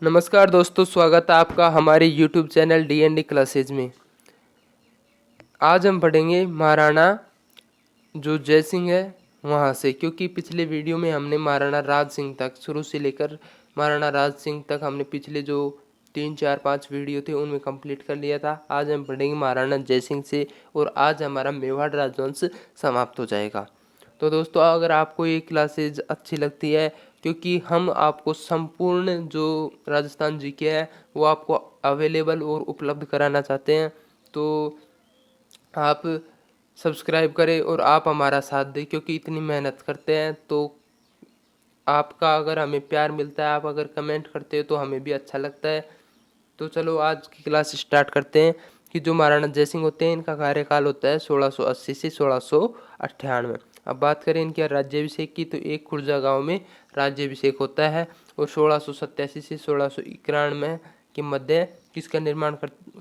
नमस्कार दोस्तों, स्वागत है आपका हमारे YouTube चैनल D&D क्लासेज में। आज हम पढ़ेंगे महाराणा जो जय सिंह है वहाँ से, क्योंकि पिछले वीडियो में हमने महाराणा राज सिंह तक शुरू से लेकर महाराणा राज सिंह तक हमने पिछले जो 3 4 5 वीडियो थे उनमें कंप्लीट कर लिया था। आज हम पढ़ेंगे महाराणा जय सिंह से और आज हमारा मेवाड़ राजवंश समाप्त हो जाएगा। तो दोस्तों, अगर आपको ये क्लासेज अच्छी लगती है, क्योंकि हम आपको संपूर्ण जो राजस्थान जीके है वो आपको अवेलेबल और उपलब्ध कराना चाहते हैं, तो आप सब्सक्राइब करें और आप हमारा साथ दें, क्योंकि इतनी मेहनत करते हैं तो आपका अगर हमें प्यार मिलता है, आप अगर कमेंट करते हो तो हमें भी अच्छा लगता है। तो चलो आज की क्लास स्टार्ट करते हैं कि जो महाराणा जय सिंह होते हैं इनका कार्यकाल होता है 1680 से 1698। अब बात करें इनके राज्याभिषेक की, तो एक खुर्जा गांव में राज्याभिषेक होता है और 1687 से 1691 के मध्य किसका निर्माण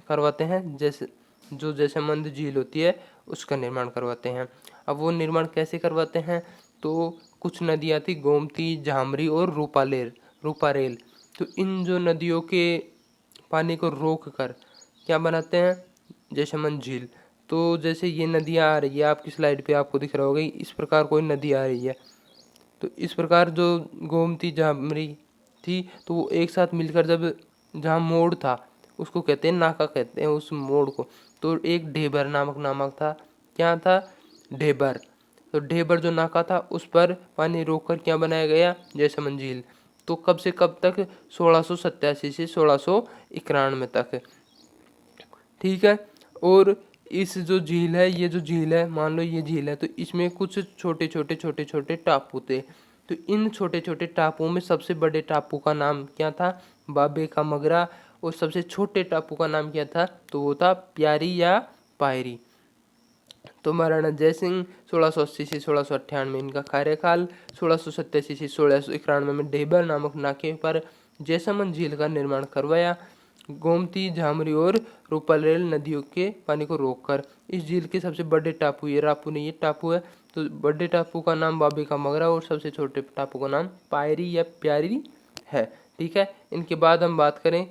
करवाते हैं, जैसे जो जैसमंद झील होती है उसका निर्माण करवाते हैं। अब वो निर्माण कैसे करवाते हैं, तो कुछ नदियाँ थी, गोमती, झामरी और रूपारेल। तो इन जो नदियों के पानी को रोक कर क्या बनाते हैं, जैसमंद झील। तो जैसे ये नदियाँ आ रही है आपकी स्लाइड पे, आपको दिख रहा होगा इस प्रकार कोई नदी आ रही है। तो इस प्रकार जो गोमती झामरी थी तो वो एक साथ मिलकर जब जहाँ मोड़ था उसको कहते हैं नाका, कहते हैं उस मोड़ को। तो एक ढेबर नामक था, क्या था, ढेबर। तो ढेबर जो नाका था उस पर पानी रोककर क्या बनाया गया, जैसमंद झील। तो कब से कब तक, 1687 से 1691 तक, ठीक है। और इस जो झील है, ये जो झील है, मान लो ये झील है, तो इसमें कुछ छोटे छोटे टापू थे। तो इन छोटे छोटे टापुओं में सबसे बड़े टापू का नाम क्या था, बाबे का मगरा। और सबसे छोटे टापू का नाम क्या था, तो वो था प्यारी या पायरी। तो महाराणा जय सिंह 1680 से 1698 इनका कार्यकाल, 1687 से 1691 में ढेबर नामक नाके पर जैसमंद झील का निर्माण करवाया, गोमती, झामरी और रूपारेल नदियों के पानी को रोककर। इस झील के सबसे बड़े टापू, ये रापू नहीं, ये टापू है। तो बड़े टापू का नाम बाबे का मगरा और सबसे छोटे टापू का नाम पायरी या प्यारी है, ठीक है। इनके बाद हम बात करें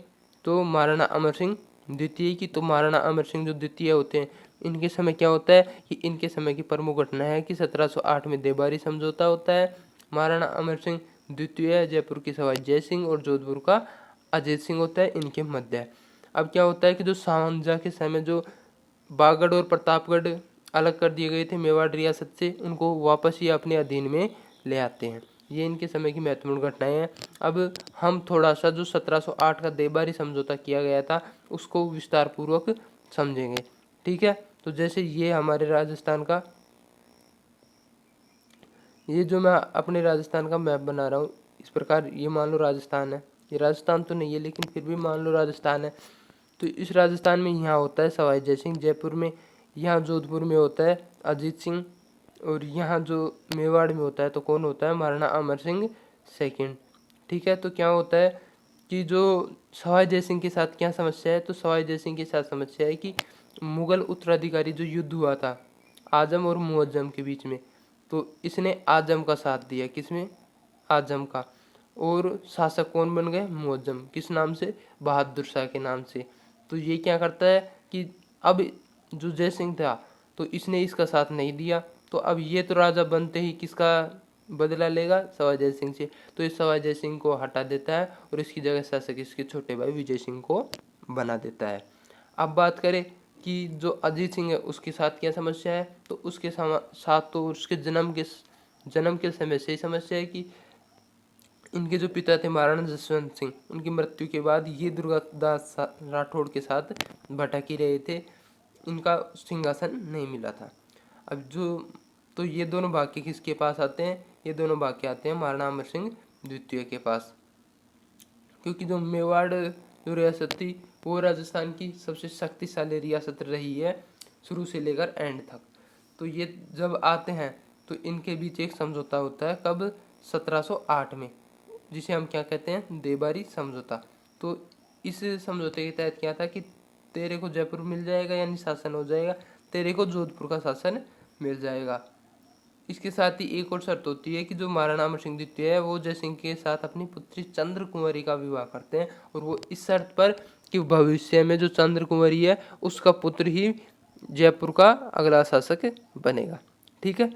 तो महाराणा अमर सिंह द्वितीय की। तो महाराणा अमर सिंह जो द्वितीय होते हैं, इनके समय क्या होता है कि इनके समय की प्रमुख घटना है कि 1708 में देबारी समझौता होता है। महाराणा अमर सिंह द्वितीय जयपुर की सवाई जय सिंह और जोधपुर का अजीत सिंह होता है इनके मध्य। अब क्या होता है कि जो सावंजा के समय जो बागड़ और प्रतापगढ़ अलग कर दिए गए थे मेवाड़ रियासत से, उनको वापस ही अपने अधीन में ले आते हैं। ये इनके समय की महत्वपूर्ण घटनाएं हैं। अब हम थोड़ा सा जो 1708 का देबारी समझौता किया गया था उसको विस्तार पूर्वक समझेंगे, ठीक है। तो जैसे ये हमारे राजस्थान का, ये जो मैं अपने राजस्थान का मैप बना रहा हूँ इस प्रकार, ये मान लो राजस्थान है, ये राजस्थान तो नहीं है लेकिन फिर भी मान लो राजस्थान है। तो इस राजस्थान में यहाँ होता है सवाई जय सिंह जयपुर में, यहाँ जोधपुर में होता है अजीत सिंह, और यहाँ जो मेवाड़ में होता है तो कौन होता है, महाराणा अमर सिंह सेकंड, ठीक है। तो क्या होता है कि जो सवाई जय सिंह के साथ क्या समस्या है, तो सवाई जय सिंह के साथ समस्या है कि मुगल उत्तराधिकारी जो युद्ध हुआ था आजम और मुअज्जम के बीच में, तो इसने आजम का साथ दिया, किसमें, आजम का। और शासक कौन बन गए, मुअज्जम, किस नाम से, बहादुर शाह के नाम से। तो ये क्या करता है कि अब जो जय सिंह था तो इसने इसका साथ नहीं दिया, तो अब ये तो राजा बनते ही किसका बदला लेगा, सवाई जय सिंह से। तो इस सवाई जय सिंह को हटा देता है और इसकी जगह शासक इसके छोटे भाई विजय सिंह को बना देता है। अब बात करें कि जो अजीत सिंह है उसके साथ क्या समस्या है, तो उसके साथ तो उसके जन्म के समय से ही समस्या है कि इनके जो पिता थे महाराणा जसवंत सिंह, उनकी मृत्यु के बाद ये दुर्गादास राठौड़ के साथ भटक ही रहे थे, इनका सिंहासन नहीं मिला था। अब जो, तो ये दोनों भाग्य किसके पास आते हैं, ये दोनों भाग्य आते हैं महाराणा अमर सिंह द्वितीय के पास, क्योंकि जो मेवाड़ जो रियासत थी वो राजस्थान की सबसे शक्तिशाली रियासत रही है शुरू से लेकर एंड तक। तो ये जब आते हैं तो इनके बीच एक समझौता होता है, कब, 1708 में, जिसे हम क्या कहते हैं, देबारी समझौता। तो इस समझौते के तहत क्या था कि तेरे को जयपुर मिल जाएगा यानी शासन हो जाएगा, तेरे को जोधपुर का शासन मिल जाएगा। इसके साथ ही एक और शर्त होती है कि जो महाराणा अमर सिंह द्वितीय है वो जय सिंह के साथ अपनी पुत्री चंद्र कुंवरी का विवाह करते हैं, और वो इस शर्त पर कि भविष्य में जो चंद्र कुंवरी है उसका पुत्र ही जयपुर का अगला शासक बनेगा। ठीक है,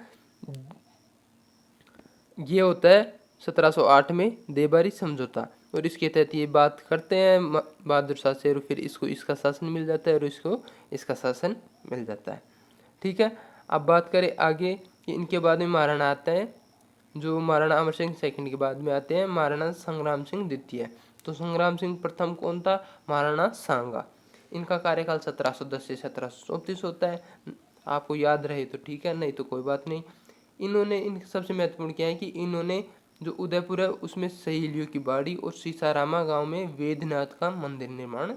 ये होता है 1708 में देबारी समझौता, और इसके तहत ये बात करते हैं बहादुर शाह से, और फिर इसको इसका शासन मिल जाता है और इसको इसका शासन मिल जाता है। ठीक है, अब बात करें आगे कि इनके बाद में महाराणा आता है, जो महाराणा अमर सिंह सेकंड के बाद में आते हैं महाराणा संग्राम सिंह द्वितीय। तो संग्राम सिंह प्रथम कौन था? महाराणा सांगा। इनका कार्यकाल 1710 से 1734 होता है। आपको याद रहे तो ठीक है, नहीं तो कोई बात नहीं। इन्होंने इन सबसे महत्वपूर्ण क्या है कि इन्होंने जो उदयपुर है उसमें सहेलियों की बाड़ी और सीसारामा गांव में वेदनाथ का मंदिर निर्माण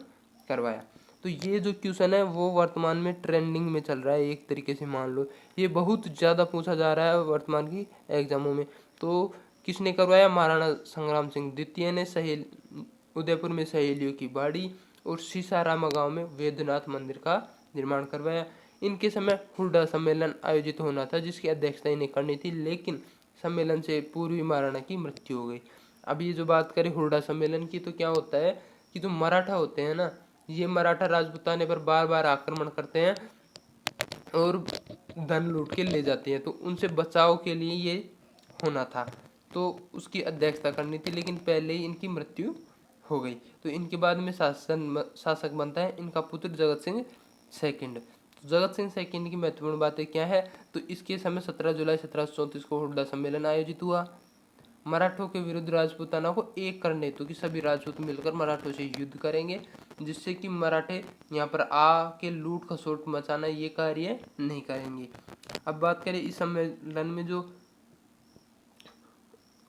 करवाया। तो ये जो क्वेश्चन है वो वर्तमान में ट्रेंडिंग में चल रहा है, एक तरीके से मान लो ये बहुत ज़्यादा पूछा जा रहा है वर्तमान की एग्जामों में। तो किसने करवाया? महाराणा संग्राम सिंह द्वितीय ने उदयपुर में सहेलियों की बाड़ी और सीसारामा गांव में वेदनाथ मंदिर का निर्माण करवाया। इनके समय हुड्डा सम्मेलन आयोजित होना था जिसकी अध्यक्षता इन्हें करनी थी, लेकिन सम्मेलन से पूर्व ही महाराणा की मृत्यु हो गई। अब ये जो बात करें हुड्डा सम्मेलन की, तो क्या होता है कि जो मराठा होते हैं ना, ये मराठा राजपूताने पर बार बार आक्रमण करते हैं और धन लूट के ले जाते हैं, तो उनसे बचाव के लिए ये होना था, तो उसकी अध्यक्षता करनी थी, लेकिन पहले ही इनकी मृत्यु हो गई। तो इनके बाद में शासक बनता है इनका पुत्र जगत सिंह सेकंड। तो जगत सिंह सेकंड की महत्वपूर्ण बातें क्या है? तो इसके समय 17 जुलाई 1734 को हुड्डा सम्मेलन आयोजित हुआ मराठों के विरुद्ध राजपूताना को एक करने हेतु कि सभी राजपूत मिलकर मराठों से युद्ध करेंगे, जिससे कि मराठे यहाँ पर आके लूट खसोट मचाना ये कार्य नहीं करेंगे। अब बात करें इस सम्मेलन में जो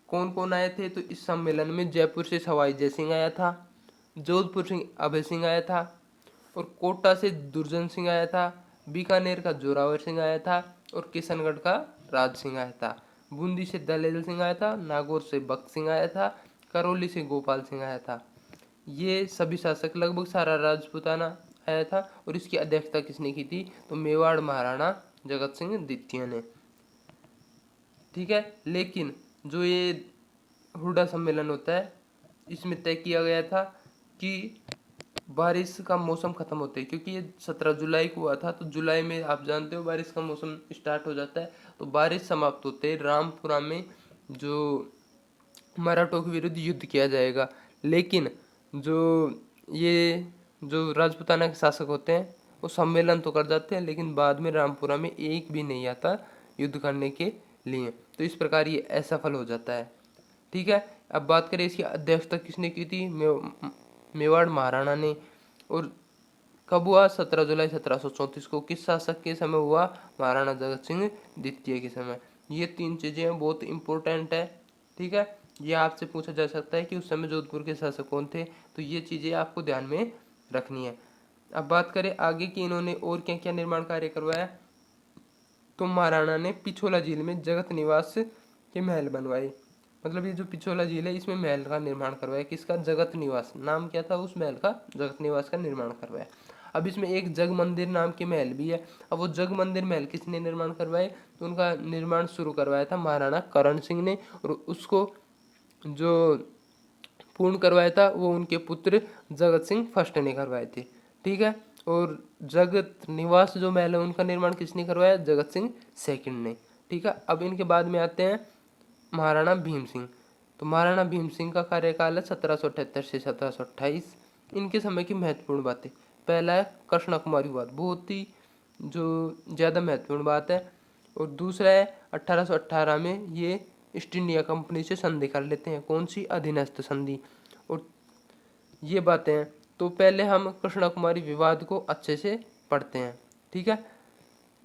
कौन कौन आए थे, तो इस सम्मेलन में जयपुर से सवाई जय सिंह आया था, जोधपुर से अभय सिंह आया था, और कोटा से दुर्जन सिंह आया था, बीकानेर का जोरावर सिंह आया था, और किशनगढ़ का राज सिंह आया था, बूंदी से दलेल सिंह आया था, नागौर से बख्त सिंह आया था, करौली से गोपाल सिंह आया था। ये सभी शासक लगभग सारा राजपूताना आया था, और इसकी अध्यक्षता किसने की थी? तो मेवाड़ महाराणा जगत सिंह द्वितीय ने। ठीक है, लेकिन जो ये हुड्डा सम्मेलन होता है इसमें तय किया गया था कि बारिश का मौसम खत्म होते है, क्योंकि ये 17 जुलाई को हुआ था, तो जुलाई में आप जानते हो बारिश का मौसम स्टार्ट हो जाता है, तो बारिश समाप्त होते रामपुरा में जो मराठों के विरुद्ध युद्ध किया जाएगा। लेकिन जो ये जो राजपूताना के शासक होते हैं वो सम्मेलन तो कर जाते हैं, लेकिन बाद में रामपुरा में एक भी नहीं आता युद्ध करने के लिए, तो इस प्रकार ये असफल हो जाता है। ठीक है, अब बात करें इसकी अध्यक्षता किसने की थी? मेवाड़ महाराणा ने। और कब हुआ? 17 जुलाई 1734 को। किस शासक के समय हुआ? महाराणा जगत सिंह द्वितीय के समय। ये तीन चीजें बहुत इंपॉर्टेंट है। ठीक है, ये आपसे पूछा जा सकता है कि उस समय जोधपुर के शासक कौन थे, तो ये चीजें आपको ध्यान में रखनी है। अब बात करें आगे कि इन्होंने और क्या क्या निर्माण कार्य करवाया, तो महाराणा ने पिछोला झील में जगत निवास के महल बनवाए। मतलब ये जो पिछोला झील है इसमें महल का निर्माण करवाया। किसका? जगत निवास। नाम क्या था उस महल का? जगत निवास का निर्माण करवाया। अब इसमें एक जग मंदिर नाम के महल भी है। अब वो जग मंदिर महल किसने निर्माण करवाए? तो उनका निर्माण शुरू करवाया था महाराणा करण सिंह ने, और उसको जो पूर्ण करवाया था वो उनके पुत्र जगत सिंह फर्स्ट ने करवाए थे। ठीक है, और जगत निवास जो महल है उनका निर्माण किसने करवाया? जगत सिंह सेकंड ने। ठीक है, अब इनके बाद में आते हैं महाराणा भीम सिंह। तो महाराणा भीम सिंह का कार्यकाल है 1778 से 1728। इनके समय की महत्वपूर्ण बातें, पहला है कृष्णा कुमारी विवाद, बहुत ही जो ज़्यादा महत्वपूर्ण बात है। और दूसरा है 1818 में ये ईस्ट इंडिया कंपनी से संधि कर लेते हैं। कौन सी? अधीनस्थ संधि। और ये बातें हैं, तो पहले हम कृष्णा कुमारी विवाद को अच्छे से पढ़ते हैं। ठीक है,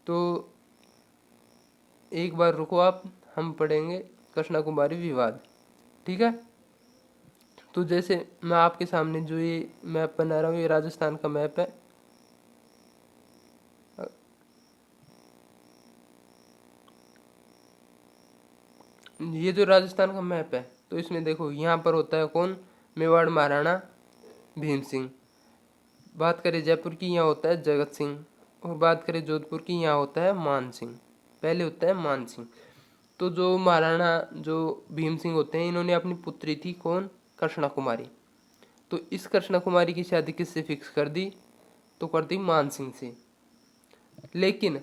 तो एक बार रुको आप, हम पढ़ेंगे कृष्णा कुमारी विवाद। ठीक है, तो जैसे मैं आपके सामने जो ये मैप बना रहा हूँ ये राजस्थान का मैप है। ये जो राजस्थान का मैप है तो इसमें देखो यहाँ पर होता है कौन? मेवाड़ महाराणा भीम सिंह। बात करें जयपुर की, यहाँ होता है जगत सिंह। और बात करें जोधपुर की, यहाँ होता है मान सिंह। पहले होता है मान सिंह। तो जो महाराणा जो भीम सिंह होते हैं, इन्होंने अपनी पुत्री थी कौन, कृष्णा कुमारी। तो इस कृष्णा कुमारी की शादी किससे फिक्स कर दी, तो कर दी मान सिंह से। लेकिन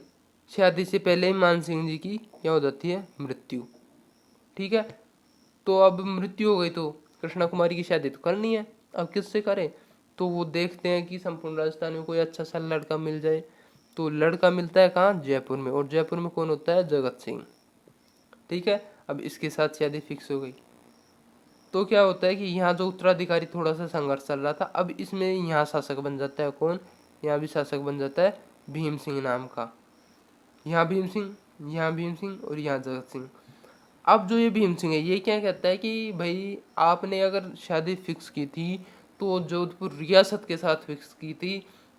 शादी से पहले ही मान सिंह जी की क्या हो जाती है, मृत्यु। ठीक है, तो अब मृत्यु हो गई तो कृष्णा कुमारी की शादी तो करनी है, अब किससे करें। तो वो देखते हैं कि संपूर्ण राजस्थान में कोई अच्छा सा लड़का मिल जाए। तो लड़का मिलता है कहाँ, जयपुर में। और जयपुर में कौन होता है, जगत सिंह। ठीक है, अब इसके साथ शादी फिक्स हो गई। तो क्या होता है कि यहाँ जो उत्तराधिकारी थोड़ा सा संघर्ष चल रहा था, अब इसमें यहाँ शासक बन जाता है कौन, यहाँ भी शासक बन जाता है भीम सिंह नाम का। यहाँ भीम सिंह, यहाँ भीम सिंह और यहाँ जगत सिंह। अब जो ये भीम सिंह है, ये क्या कहता है कि भाई आपने अगर शादी फिक्स की थी तो जोधपुर रियासत के साथ फिक्स की थी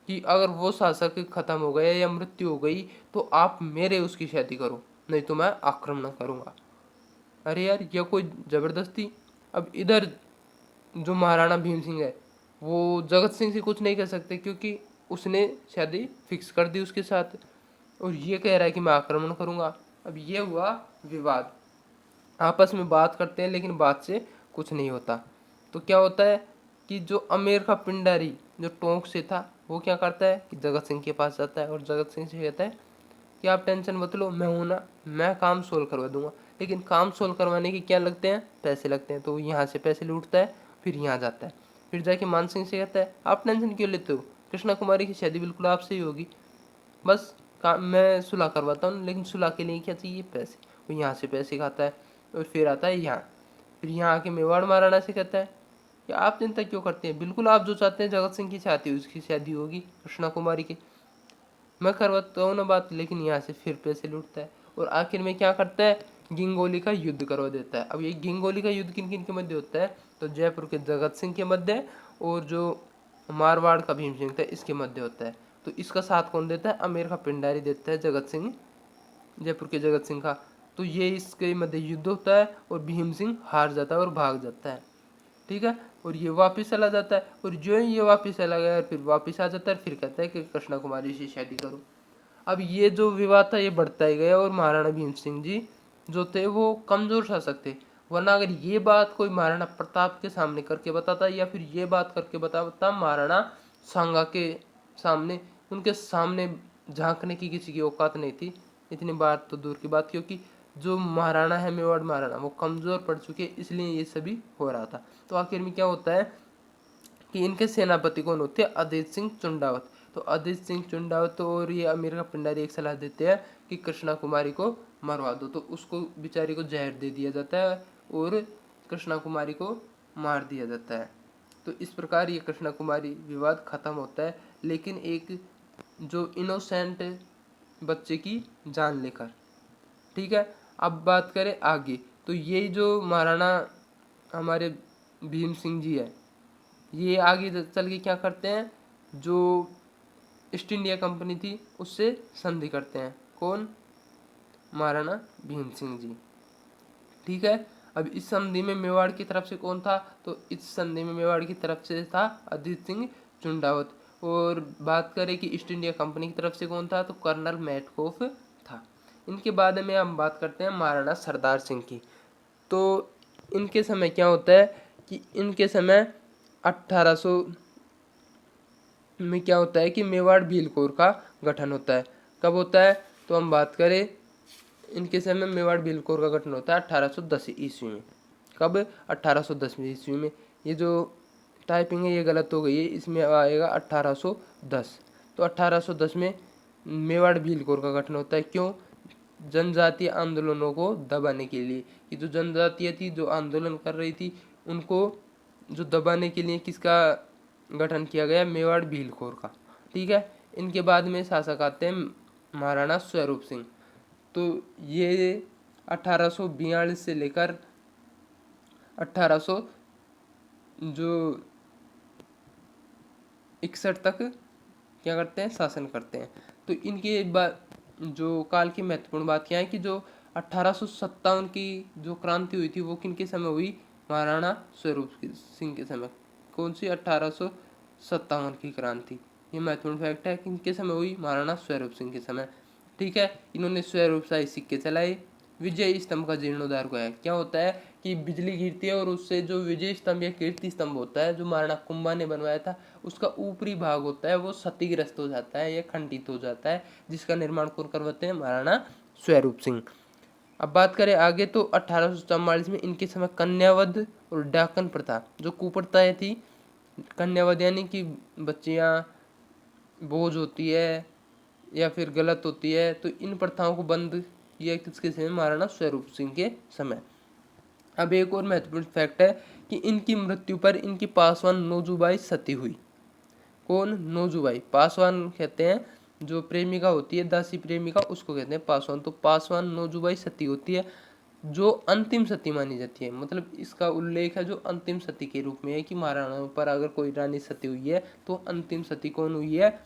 कि अगर वो शासक खत्म हो गया या मृत्यु हो गई तो आप मेरे उसकी शादी करो, नहीं तो मैं आक्रमण करूंगा। अरे यार, ये कोई जबरदस्ती। अब इधर जो महाराणा भीम सिंह है वो जगत सिंह से कुछ नहीं कह सकते क्योंकि उसने शादी फिक्स कर दी उसके साथ, और ये कह रहा है कि मैं आक्रमण करूंगा। अब ये हुआ विवाद, आपस में बात करते हैं लेकिन बात से कुछ नहीं होता। तो क्या होता है कि जो अमेर का पिंडारी जो टोंक से था, वो क्या करता है कि जगत सिंह के पास जाता है और जगत सिंह से कहता है कि आप टेंशन मत लो, मैं हूं ना, मैं काम सोल्व करवा दूंगा। लेकिन काम सोल्व करवाने के क्या लगते हैं, पैसे लगते हैं। तो यहाँ से पैसे लूटता है, फिर यहाँ जाता है, फिर जाके मान सिंह से कहता है आप टेंशन क्यों लेते हो, कृष्णा कुमारी की शादी बिल्कुल आपसे ही होगी, बस काम मैं सुलह करवाता हूँ, लेकिन सुलह के लिए क्या चाहिए, पैसे। वो यहाँ से पैसे खाता है और फिर आता है यहाँ, फिर यहाँ आके मेवाड़ महाराणा से कहता है कि आप चिंता क्यों करते हैं, बिल्कुल आप जो चाहते हैं जगत सिंह की शादी उसकी शादी होगी कृष्णा कुमारी की, मैं करवाता हूँ ना बात। लेकिन यहाँ से फिर पैसे लूटता है और आखिर में क्या करता है, गिंगोली का युद्ध करवा देता है। अब ये गिंगोली का युद्ध किन किन के मध्य होता है, तो जयपुर के जगत सिंह के मध्य और जो मारवाड़ का भीम सिंह था इसके मध्य होता है। तो इसका साथ कौन देता है, अमेर का पिंडारी देता है जगत सिंह, जयपुर के जगत सिंह का। तो ये इसके मध्य युद्ध होता है और भीम सिंह हार जाता है और भाग जाता है। ठीक है, और ये वापस चला जाता है, और जो ये वापस चला गया फिर वापस आ जाता है, फिर कहता है कि कृष्णा कुमारी से शादी करो। अब ये जो विवाद था ये बढ़ता ही गया और महाराणा भीम सिंह जी जो थे वो कमजोर शासक थे। वरना अगर ये बात कोई महाराणा प्रताप के सामने करके बताता या फिर ये बात करके बताता महाराणा सांगा के सामने, उनके सामने झांकने की किसी की औकात नहीं थी। इतनी बात तो दूर की बात, क्योंकि जो महाराणा है मेवाड़ महाराणा वो कमजोर पड़ चुके, इसलिए ये सभी हो रहा था। तो आखिर में क्या होता है कि इनके सेनापति कौन होते हैं, अजीत सिंह चुंडावत। तो अजीत सिंह चुंडावत और ये अमीर का पिंडारी एक सलाह देते हैं कि कृष्णा कुमारी को मरवा दो। तो उसको बेचारी को जहर दे दिया जाता है और कृष्णा कुमारी को मार दिया जाता है। तो इस प्रकार ये कृष्णा कुमारी विवाद खत्म होता है, लेकिन एक जो इनोसेंट बच्चे की जान लेकर। ठीक है, अब बात करें आगे। तो ये जो महाराणा हमारे भीम सिंह जी है, ये आगे चल के क्या करते हैं, जो ईस्ट इंडिया कंपनी थी उससे संधि करते हैं, कौन, महाराणा भीम सिंह जी। ठीक है, अब इस संधि में मेवाड़ की तरफ से कौन था, तो इस संधि में मेवाड़ की तरफ से था अजीत सिंह चुंडावत। और बात करें कि ईस्ट इंडिया कंपनी की तरफ से कौन था, तो कर्नल मैटकोफ था। इनके बाद में हम बात करते हैं महाराणा सरदार सिंह की। तो इनके समय क्या होता है कि इनके समय 1800 में क्या होता है कि मेवाड़ भील कोर का गठन होता है। कब होता है, तो हम बात करें इनके समय मेवाड़ भील कोर का गठन होता है 1810 ईस्वी में। कब, 1810 ईस्वी में। ये जो टाइपिंग है ये गलत हो गई है, इसमें आएगा 1810। तो 1810 में मेवाड़ भील कोर का गठन होता है। क्यों, जनजातीय आंदोलनों को दबाने के लिए, कि जो जनजातीय थी जो आंदोलन कर रही थी उनको जो दबाने के लिए किसका गठन किया गया, मेवाड़ भीलखोर का। ठीक है, इनके बाद में शासक आते हैं महाराणा स्वरूप सिंह। तो ये 1842 से लेकर 1800 जो 61 तक क्या करते हैं, शासन करते हैं। तो इनके बाद जो काल की महत्वपूर्ण बात क्या है कि जो 1857 की जो क्रांति हुई थी वो किनके समय हुई, महाराणा स्वरूप सिंह के समय। कौन सी, 1857 की क्रांति। ये महत्वपूर्ण फैक्ट है, किनके समय हुई, महाराणा स्वरूप सिंह के समय। ठीक है, इन्होंने स्वरूपशाही सिक्के चलाए विजय स्तंभ का जीर्णोद्धार हुआ है। क्या होता है कि बिजली गिरती है और उससे जो विजय स्तंभ या कीर्ति स्तंभ होता है जो महाराणा कुंभा ने बनवाया था, उसका ऊपरी भाग होता है वो क्षतिग्रस्त हो जाता है या खंडित हो जाता है, जिसका निर्माण कौन करवाते हैं? महाराणा स्वरूप सिंह। अब बात करें आगे तो 1844 में इनके समय कन्यावध और डाकन प्रथा जो कुप्रथाएं थी, कन्यावध यानी कि बच्चियां बोझ होती है या फिर गलत होती है, तो इन प्रथाओं को बंद किया किसके समय? महाराणा स्वरूप सिंह के समय। अब एक और महत्वपूर्ण फैक्ट है कि इनकी मृत्यु पर इनकी पासवान नोजूबाई सती हुई। कौन? नोजूबाई। पासवान कहते हैं जो प्रेमिका होती है, दासी प्रेमिका, उसको कहते हैं पासवान। तो पासवान नोजूबाई सती होती है जो अंतिम सती मानी जाती है। मतलब इसका उल्लेख है जो अंतिम सती के रूप में है कि महाराणाओं पर अगर कोई रानी सती हुई है तो अंतिम सती कौन हुई है?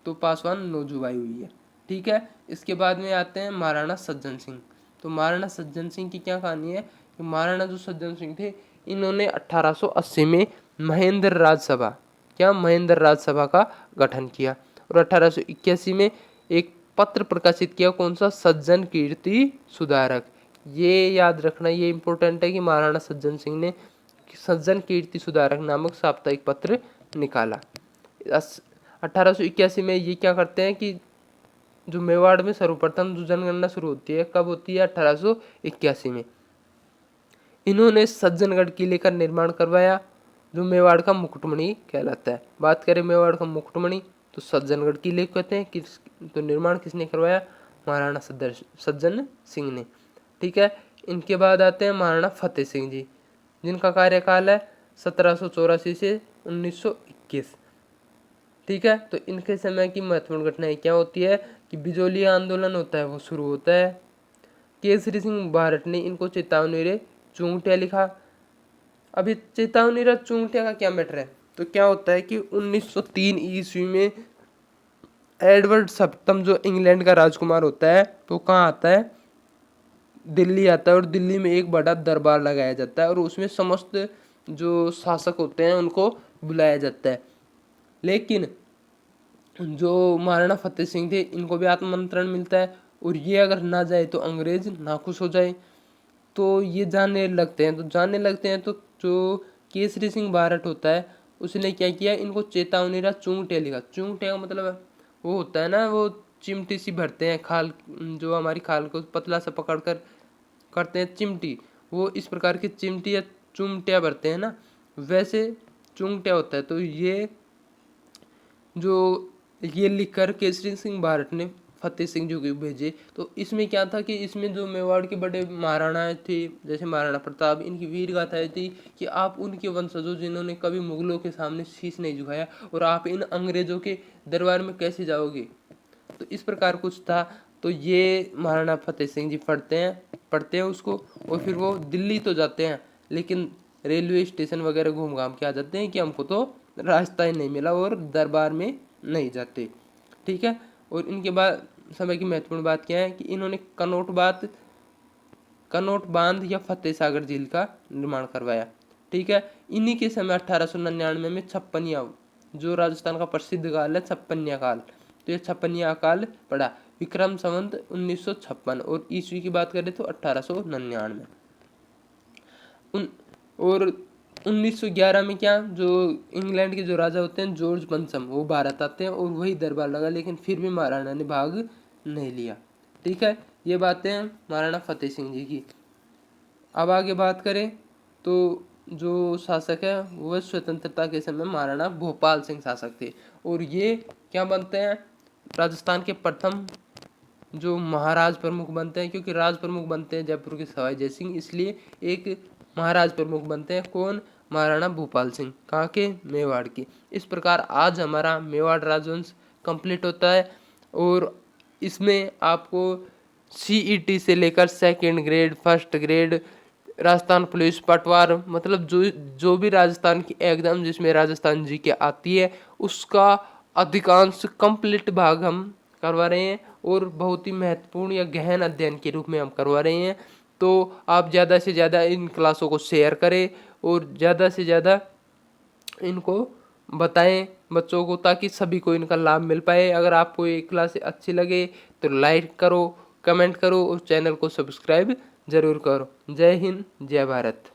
तो पासवान नोजूबाई हुई है। ठीक है। इसके बाद में आते हैं महाराणा सज्जन सिंह। तो महाराणा सज्जन सिंह की क्या कहानी है? कि महाराणा जो सज्जन सिंह थे, इन्होंने 1880 में महेंद्र राजसभा, क्या महेंद्र राजसभा का गठन किया और 1881 में एक पत्र प्रकाशित किया। कौन सा? सज्जन कीर्ति सुधारक। ये याद रखना, ये इंपॉर्टेंट है कि महाराणा सज्जन सिंह ने सज्जन कीर्ति सुधारक नामक साप्ताहिक पत्र निकाला। 1881 में ये क्या करते हैं कि जो मेवाड़ में सर्वप्रथम जो जनगणना शुरू होती है, कब होती है? 1881 में। इन्होंने सज्जनगढ़ किले का निर्माण करवाया जो मेवाड़ का मुकुटमणि कहलाता है। बात करें मेवाड़ का मुकुटमणि तो सज्जनगढ़ किले कहते हैं। किस तो निर्माण किसने करवाया? महाराणा सज्जन सिंह ने। ठीक है। इनके बाद आते हैं महाराणा फतेह सिंह जी, जिनका कार्यकाल है 1784 से 1921। ठीक है। तो इनके समय की महत्वपूर्ण घटनाएं क्या होती है कि बिजोली आंदोलन होता है वो शुरू होता है। केसरी सिंह भारत ने इनको चेतावनी रे चूंटिया लिखा। अभी चेतावनी रे चूंटिया का क्या मैटर है? तो क्या होता है कि 1903 ईस्वी में एडवर्ड सप्तम जो इंग्लैंड का राजकुमार होता है तो कहाँ आता है? दिल्ली आता है और दिल्ली में एक बड़ा दरबार लगाया जाता है और उसमें समस्त जो शासक होते हैं उनको बुलाया जाता है। लेकिन जो महाराणा फतेह सिंह थे इनको भी आत्मंत्रण मिलता है और ये अगर ना जाए तो अंग्रेज नाखुश हो जाए, तो ये जाने लगते हैं। तो जो केसरी सिंह बारट होता है उसने क्या किया? इनको चेतावनी रा चूंटिया लिखा। चूंटिया का मतलब वो होता है ना, वो चिमटी सी भरते हैं खाल, जो हमारी खाल को पतला सा पकड़ कर करते हैं चिमटी, वो इस प्रकार की चिमटी या चुमटिया भरते हैं ना, वैसे चुंगटिया होता है। तो ये जो ये लिखकर केसरी सिंह भारत ने फतेह सिंह जी को भेजे। तो इसमें क्या था कि इसमें जो मेवाड़ के बड़े महाराणा थे जैसे महाराणा प्रताप, इनकी वीर गाथाएं थी कि आप उनके वंशजों जिन्होंने कभी मुगलों के सामने शीश नहीं झुकाया और आप इन अंग्रेजों के दरबार में कैसे जाओगे, तो इस प्रकार कुछ था। तो ये महाराणा फतेह सिंह जी पढ़ते हैं उसको और फिर वो दिल्ली तो जाते हैं लेकिन रेलवे स्टेशन वगैरह घूम घाम के आ जाते हैं कि हमको तो रास्ता ही नहीं मिला और दरबार में नहीं जाते। ठीक है। और इनके बाद समय की महत्वपूर्ण बात क्या है कि इन्होंने कनौट बांध या फतेह सागर झील का निर्माण करवाया। ठीक है। इन्हीं के समय 1899 में छप्पनिया, जो राजस्थान का प्रसिद्ध काल है छप्पनिया काल, तो ये छप्पनिया काल पड़ा। विक्रम संवत 1956 और ईस्वी की बात करें तो 1899। और 1911 में क्या, जो इंग्लैंड के जो राजा होते हैं जॉर्ज पंचम, वो भारत आते हैं और वही दरबार लगा, लेकिन फिर भी महाराणा ने भाग नहीं लिया। ठीक है। ये बातें हैं महाराणा फतेह सिंह जी की। अब आगे बात करें तो जो शासक है वह स्वतंत्रता के समय महाराणा भोपाल सिंह शासक थे और ये क्या बनते हैं? राजस्थान के प्रथम जो महाराज प्रमुख बनते हैं, क्योंकि राज प्रमुख बनते हैं जयपुर के सवाई जय सिंह, इसलिए एक महाराज प्रमुख बनते हैं। कौन? महाराणा भूपाल सिंह। कहाँ के? मेवाड़ की। इस प्रकार आज हमारा मेवाड़ राजवंश कंप्लीट होता है और इसमें आपको CET से लेकर second grade, first grade, Rajasthan police, पटवार, मतलब जो भी राजस्थान की एग्जाम जिसमें राजस्थान GK आती है उसका अधिकांश कंप्लीट भाग हम करवा रहे हैं और बहुत ही महत्वपूर्ण या गहन अध्ययन के रूप में हम करवा रहे हैं। तो आप ज़्यादा से ज़्यादा इन क्लासों को शेयर करें और ज़्यादा से ज़्यादा इनको बताएं बच्चों को, ताकि सभी को इनका लाभ मिल पाए। अगर आपको ये क्लास अच्छी लगे तो लाइक करो, कमेंट करो और चैनल को सब्सक्राइब ज़रूर करो। जय हिंद, जय भारत।